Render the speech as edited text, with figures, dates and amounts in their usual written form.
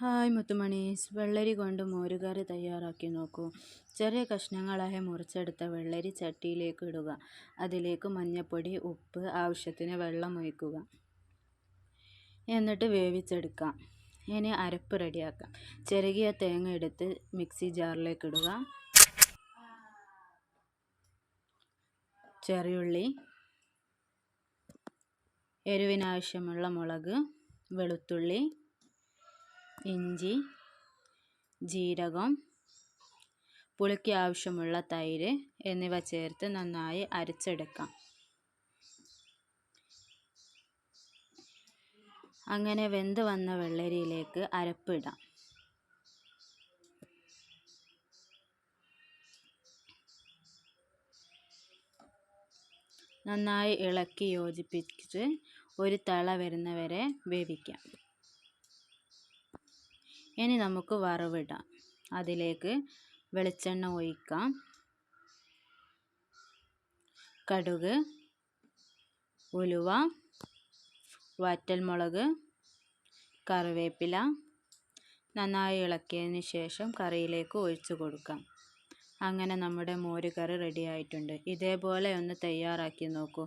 Hi മുത്തുമണീസ്, വെള്ളരി കൊണ്ട് മോരുകറി തയ്യാറാക്കി നോക്കൂ. ചെറിയ കഷ്ണങ്ങളായി മുറിച്ചെടുത്ത വെള്ളരി ചട്ടിയിലേക്ക് ഇടുക. അതിലേക്ക് മഞ്ഞൾപ്പൊടി, ഉപ്പ്, ആവശ്യത്തിന് വെള്ളം ഒഴിക്കുക. എന്നിട്ട് വേവിച്ചെടുക്കാം. ഇനി അരപ്പ് റെഡിയാക്കാം. ചിരകിയ തേങ്ങ എടുത്ത് മിക്സി ജാറിലേക്ക് ഇടുക. ചെറിയുള്ളി, എരിവിനാവശ്യമുള്ള മുളക്, വെളുത്തുള്ളി, ഇഞ്ചി, ജീരകം, പുളിക്ക് ആവശ്യമുള്ള തൈര് എന്നിവ ചേർത്ത് നന്നായി അരച്ചെടുക്കാം. അങ്ങനെ വെന്ത് വന്ന വെള്ളരിയിലേക്ക് അരപ്പ് ഇടാം. നന്നായി ഇളക്കി യോജിപ്പിച്ച് ഒരു തിള വരുന്നവരെ വേവിക്കാം. ഇനി നമുക്ക് വറവിടാം. അതിലേക്ക് വെളിച്ചെണ്ണ ഒഴിക്കാം. കടുക്, ഉലുവ, വറ്റൽമുളക്, കറിവേപ്പില നന്നായി ഇളക്കിയതിന് ശേഷം കറിയിലേക്ക് ഒഴിച്ചു കൊടുക്കാം. അങ്ങനെ നമ്മുടെ മോരുകറി റെഡി ആയിട്ടുണ്ട്. ഇതേപോലെ ഒന്ന് തയ്യാറാക്കി നോക്കൂ.